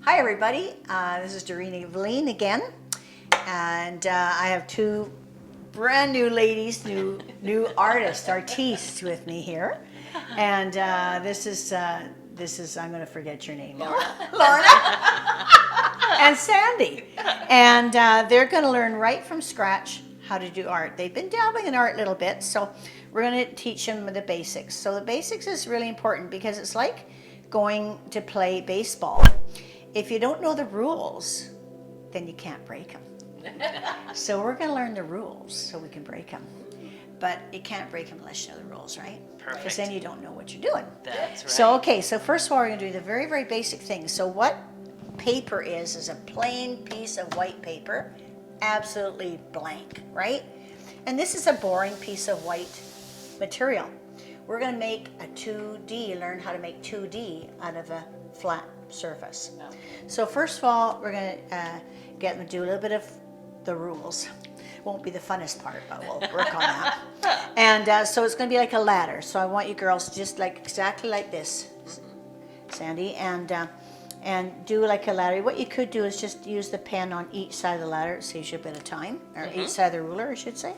Hi everybody, this is Doreen Velin again, and I have two brand new ladies, new artistes with me here, and this is I'm going to forget your name, Lorna and Sandy, and they're going to learn right from scratch how to do art. They've been dabbling in art a little bit, so we're going to teach them the basics. So the basics is really important because it's like going to play baseball. If you don't know the rules, then you can't break them. So we're going to learn the rules so we can break them. But you can't break them unless you know the rules, right? Perfect. Because then you don't know what you're doing. That's right. So, okay, so first of all, we're going to do the very, very basic things. So what paper is a plain piece of white paper, absolutely blank, right? And this is a boring piece of white material. We're going to make a 2D, learn how to make 2D out of a flat surface. Oh. So first of all, we're going to get them to do a little bit of the rules. Won't be the funnest part, but we'll work on that. And so it's going to be like a ladder. So I want you girls to just like exactly like this, Sandy, and do like a ladder. What you could do is just use the pen on each side of the ladder. It saves you a bit of time, or each side of the ruler, I should say.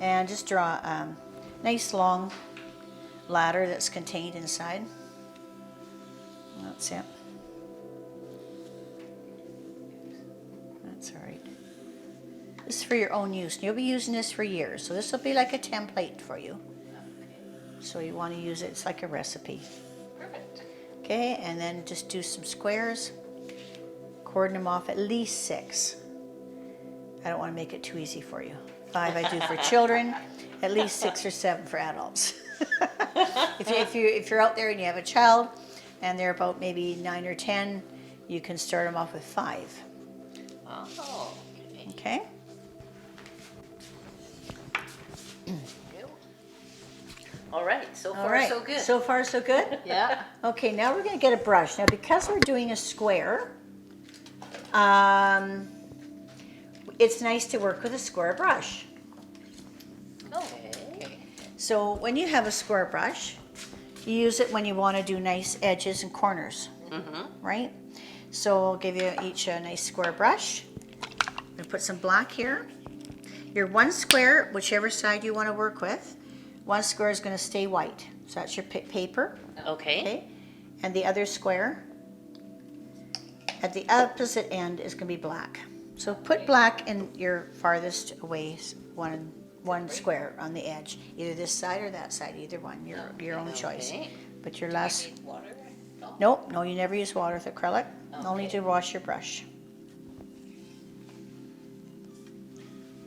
And just draw a nice long ladder that's contained inside. That's it. That's all right. This is for your own use. You'll be using this for years. So this will be like a template for you. So you want to use it. It's like a recipe. Perfect. Okay, and then just do some squares. Cordon them off at least 6. I don't want to make it too easy for you. 5 I do for children. At least 6 or 7 for adults. if you're out there and you have a child and they're about maybe 9 or 10, you can start them off with 5. Oh, okay. Okay? All right, so All far right. so good. So far so good? Yeah. Okay, now we're going to get a brush. Now because we're doing a square, it's nice to work with a square brush. Okay. So when you have a square brush, you use it when you want to do nice edges and corners, right? So I'll give you each a nice square brush. I'm going to put some black here. Your one square, whichever side you want to work with, one square is going to stay white. So that's your paper. Okay. And the other square at the opposite end is going to be black. So put black in your farthest away one square on the edge, either this side or that side, either one, your own choice. But your last, Water? nope, no, you never use water with acrylic, only to wash your brush.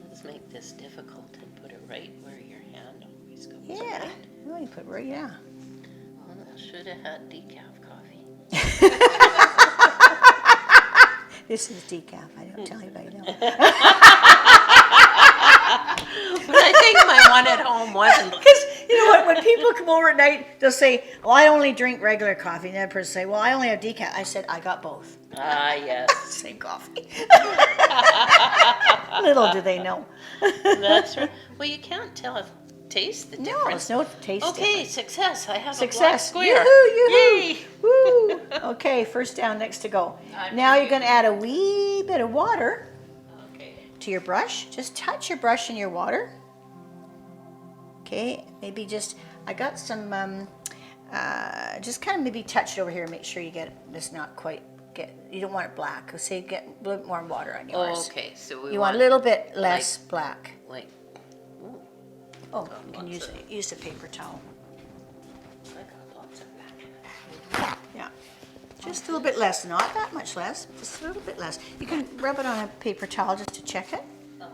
Let's make this difficult and put it right where your hand always goes. Yeah, Right? well, you put right, yeah. Well, I should have had decaf coffee. This is decaf, I don't tell anybody, no. But I think my one at home wasn't. Because you know what, when people come over at night, they'll say, well, I only drink regular coffee. And the other person say, well, I only have decaf. I said, I got both. Ah, yes. Same coffee. Little do they know. That's right. Well, you can't taste the No, difference. it's no taste Okay, difference. success. I have a black Success. square. Yoo-hoo, yoo-hoo. Yay. Woo. Okay, first down, next to go. Now you're going to add a wee bit of water Okay. to your brush. Just touch your brush in your water. Okay, maybe just, I got some, just kind of maybe touch it over here. Make sure you get this not quite, you don't want it black. Say get a little bit more water on yours. Oh, okay. So You want a little bit less black. like. Ooh, Oh, you can use a paper towel. I got lots of that. Yeah, just a little bit less, not that much less, just a little bit less. You can rub it on a paper towel just to check it. Oh.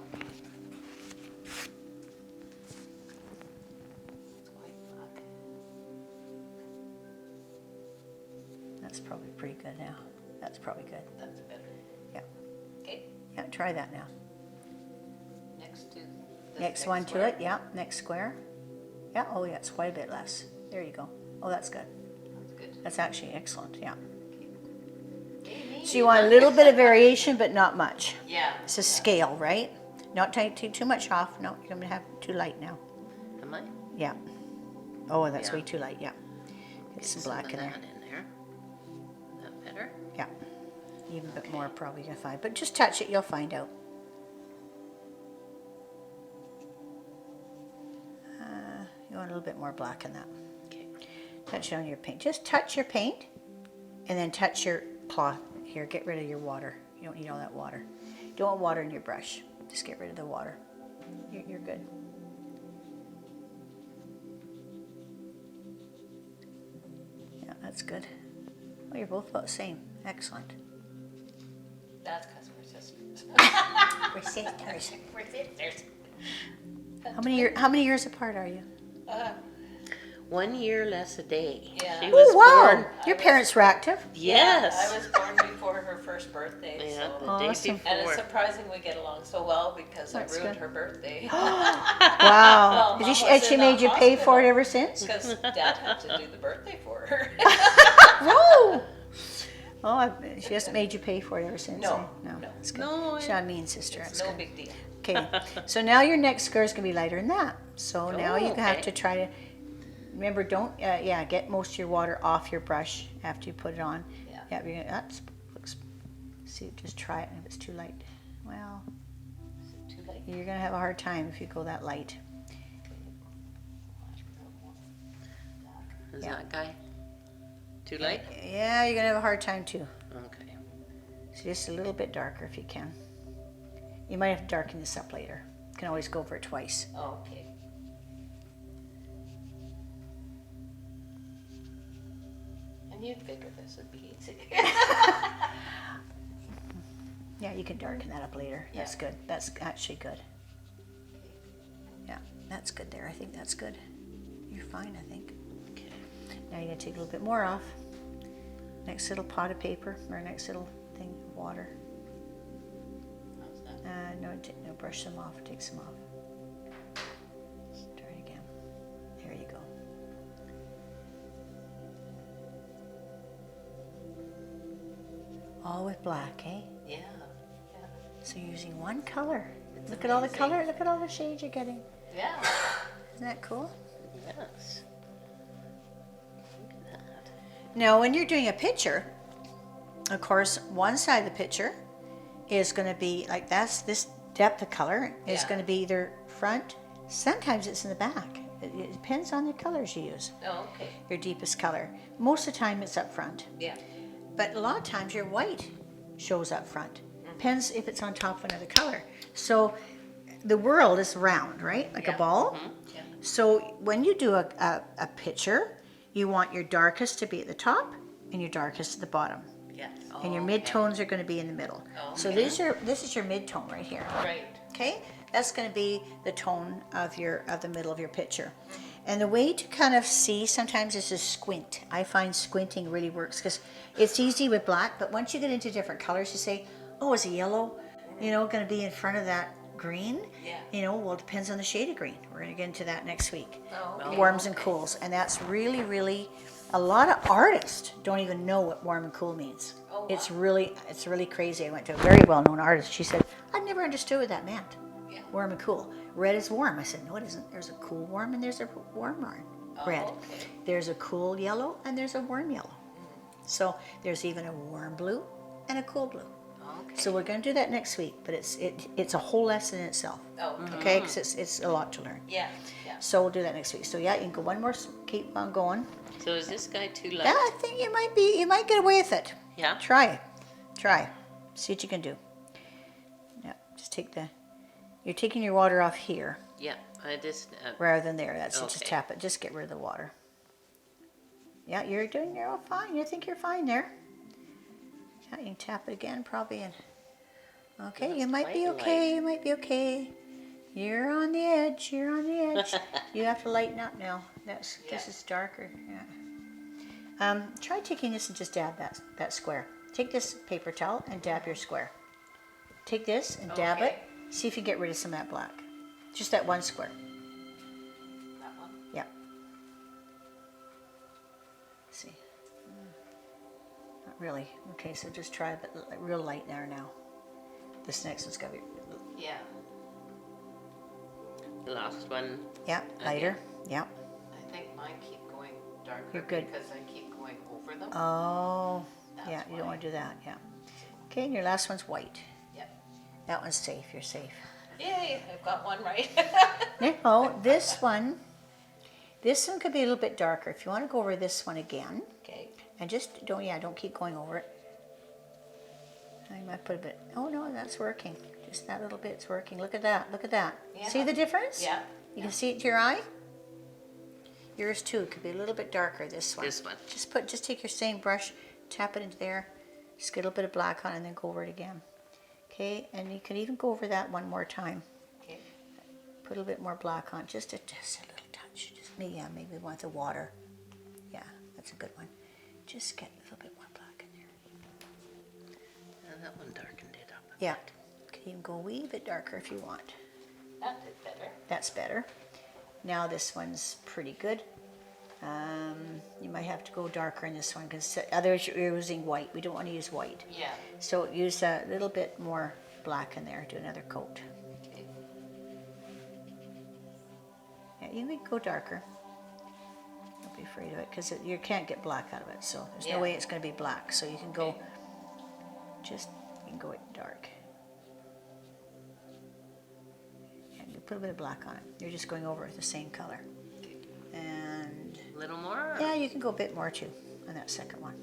It's quite black. That's probably pretty good now. That's probably good. That's better. Yeah, Okay. yeah, try that now. Next to the Next one to it, yeah, next square. Yeah, oh yeah, it's quite a bit less. There you go. Oh, that's good. That's good. That's actually excellent, yeah. Okay, So you want a little bit of variation, but not much. Yeah. It's a scale, right? Not take too much off. No, you're gonna have too light now. Am I? Yeah. Oh, that's Yeah. way too light, yeah. Get some black in there. That in there. Is that better? Yeah. even bit more probably you're gonna find. But just touch it, you'll find out. You want a little bit more black in that. Okay. Touch it on your paint. Just touch your paint and then touch your cloth. Here, get rid of your water. You don't need all that water. You don't want water in your brush. Just get rid of the water. You're good. Yeah, that's good. Oh, you're both about the same. Excellent. That's because we're sisters. We're sisters. We're sisters. How many years apart are you? 1 year less a day. Yeah. She was Oh, wow. born. Your parents were active. Yes. I was born before her first birthday. Yeah, So. the day Awesome. before. And it's surprising we get along so well because That's I ruined good. her birthday. Wow. Well, Has Mom she, was has she in made the you pay for it hospital. ever since? Because Dad had to do the birthday for her. Whoa! Oh, she hasn't made you pay for it ever since. No, eh? No. no. That's good. No, She's not a mean sister. It's That's no good. big deal. Okay, so now your next square is going to be lighter than that. So now you have okay. to try to, remember, don't, get most of your water off your brush after you put it on. Yeah. Yeah, you're gonna, that looks, see, just try it, and if it's too light, well, Too late. you're going to have a hard time if you go that light. Is Yeah. that guy too light? Yeah, you're going to have a hard time too. Okay. So just a little bit darker if you can. You might have to darken this up later. You can always go over it twice. Okay. And you'd figure this would be easy. Yeah, you can darken that up later. That's good. That's actually good. Yeah, that's good there. I think that's good. You're fine, I think. Okay. Now you're going to take a little bit more off. Next little pot of paper, or next little thing of water. How's that? No, brush some off. Take some off. Try it again. There you go. All with black, eh? Yeah. So you're using one color. Look at all the color. Look at all the shades you're getting. Yeah. Isn't that cool? Yes. Look at that. Now, when you're doing a picture, of course, one side of the picture is going to be like this depth of color is Yeah. going to be either front. Sometimes it's in the back. It depends on the colors you use. Oh, okay. Your deepest color. Most of the time, it's up front. Yeah. But a lot of times your white shows up front. Depends if it's on top of another color. So the world is round, right? Like a Yeah. ball. Yeah. So when you do a picture, you want your darkest to be at the top and your darkest at the bottom. Yes. And your mid-tones are going to be in the middle. So Okay. this is your mid-tone right here. Right. Okay? That's going to be the tone of the middle of your picture. And the way to kind of see sometimes is to squint. I find squinting really works because it's easy with black, but once you get into different colors, you say, oh, is a yellow, going to be in front of that green? Yeah. Well, it depends on the shade of green. We're going to get into that next week. Oh, okay. Warms and cools. And that's really, really, a lot of artists don't even know what warm and cool means. Oh, wow. It's really crazy. I went to a very well-known artist. She said, I never understood what that meant. Yeah. Warm and cool. Red is warm. I said, no, it isn't. There's a cool warm and there's a warm red. okay. There's a cool yellow and there's a warm yellow. So there's even a warm blue and a cool blue. Okay. So we're going to do that next week, but it's a whole lesson in itself. Oh, Okay, because it's a lot to learn. yeah. Yeah. So we'll do that next week. So yeah, you can go one more. Keep on going. So is this guy too light? Yeah, I think you might get away with it. Yeah. Try. See what you can do. Yeah, just you're taking your water off here Yeah. I just. rather than there. That's just Okay. tap it. Just get rid of the water. Yeah, you're all fine. You think you're fine there. Yeah, you can tap it again probably. And okay, That's you might be quite okay. light. You might be okay. You're on the edge. You have to lighten up now. This is darker. Yeah. Try taking this and just dab that square. Take this paper towel and dab your square. Take this and dab it. Okay. See if you get rid of some of that black. Just that one square. That one. Yeah. See. Not really. Okay, so just try but real light there now. This next one's got to be, Yeah. The last one. yeah, lighter. Yeah. I think mine keep going darker You're good. because I keep going over them. Oh, That's yeah, you don't why. want to do that, yeah. Okay, and your last one's white. Yep. That one's safe, you're safe. Yay, I've got one right. No, this one could be a little bit darker. If you want to go over this one again, Okay. and just don't keep going over it. I might put a bit, oh no, that's working. Just that little bit's working. Look at that, look at that. Yeah. See the difference? Yeah. You can see it to your eye? Yours too, could be a little bit darker, this one. This one. Just take your same brush, tap it into there, just get a little bit of black on it and then go over it again. Okay, and you can even go over that one more time. Okay. Put a little bit more black on, just a little touch. Just maybe with the water. Yeah, that's a good one. Just get a little bit more black in there. And that one darkened it up. Yeah, you can even go a wee bit darker if you want. That did better. That's better. Now this one's pretty good. You might have to go darker in this one because otherwise you're using white. We don't want to use white. Yeah. So use a little bit more black in there. Do another coat. Okay. Yeah, you can go darker. Don't be afraid of it because you can't get black out of it. So there's no Yeah. way it's going to be black. So you can go, Okay. you can go it dark. And you put a bit of black on it. You're just going over it the same color. And A little more? yeah, you can go a bit more too on that second one.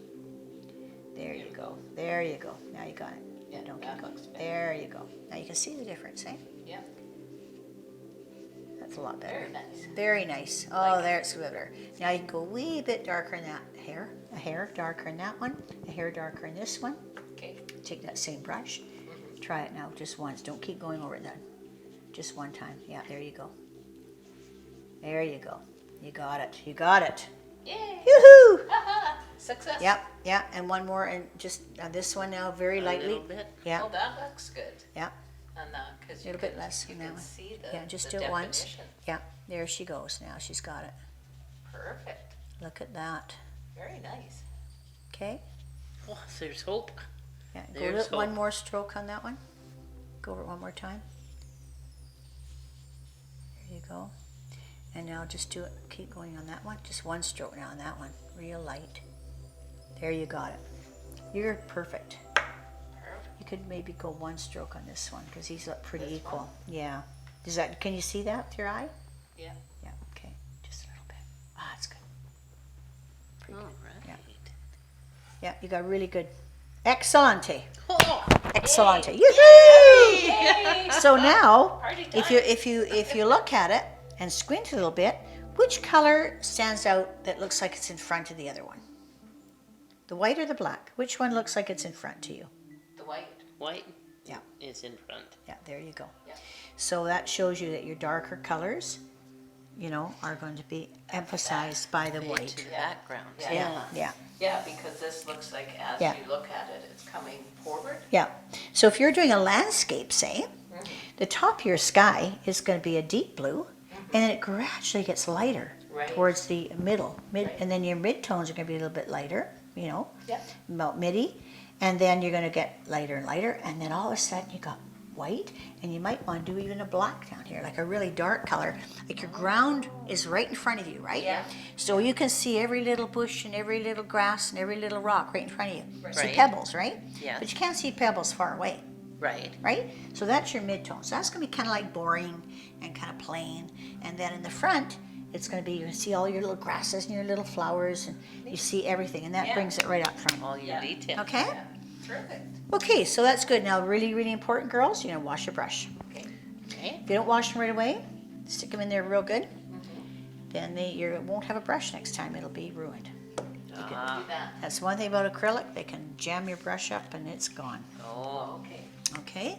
There you go. There you go. Now you got it. Yeah, Don't that keep going. looks better. There you go. Now you can see the difference, eh? Yeah. That's a lot better. Very nice. Very nice. Oh, Like it. there it's better. Now you can go a wee bit darker in that hair. A hair darker in that one. A hair darker in this one. Okay. Take that same brush. Try it now just once. Don't keep going over it then. Just one time. Yeah, there you go. There you go. You got it. You got it. Yay. Yoo-hoo! Success. Yep, yeah, and one more, and just this one now, very A lightly. little bit. Yeah, Oh, that looks good. yeah, And because a little bit less you on that can one. see the Yeah, just the do it once. definition. Yeah, there she goes now. She's got it. Perfect. Look at that. Very nice. Okay. Oh, there's hope. Yeah, go There's one hope. more stroke on that one. Go over it one more time. There you go. And now just do it. Keep going on that one. Just one stroke now on that one. Real light. There you got it. You're perfect. Perfect. You could maybe go one stroke on this one because these look pretty This equal. one? Yeah. Does that? Can you see that with your eye? Yeah. Yeah. Okay. Just a little bit. Ah, that's good. Pretty All good. right. Yeah. Yeah. You got really good. Excellente. Oh, Excellente. Yoo-hoo! Yay! So now, Party time. if you look at it and squint a little bit, which color stands out that looks like it's in front of the other one? The white or the black? Which one looks like it's in front to you? The white. white Yeah. is in front. Yeah, there you go. Yeah. So that shows you that your darker colors, are going to be emphasized by the Fade white. to the Yeah. background. Yeah. Yeah, yeah, Yeah, because this looks like as Yeah. you look at it, it's coming forward. yeah. So if you're doing a landscape, say, the top of your sky is going to be a deep blue, and then it gradually gets lighter Right. towards the middle, Right. and then your midtones are going to be a little bit lighter, Yeah. about midi, and then you're going to get lighter and lighter, and then all of a sudden you got white, and you might want to do even a black down here, like a really dark color. Like your ground is right in front of you, right? Yeah. So you can see every little bush and every little grass and every little rock right in front of you. See Right. pebbles, right? Yes. But you can't see pebbles far away, Right. right? So that's your midtone. So that's going to be kind of like boring and kind of plain. And then in the front, it's going to be, you can see all your little grasses and your little flowers, and you see everything, and that Yeah. brings it right up front. All your Yeah. details. Okay? Yeah. Perfect. Okay, so that's good. Now, really, really important, girls, you're going to wash your brush. Okay. Okay. If you don't wash them right away, stick them in there real good, then you won't have a brush next time. It'll be ruined. Ah. Do that. That's one thing about acrylic. They can jam your brush up and it's gone. Oh. Okay. Okay?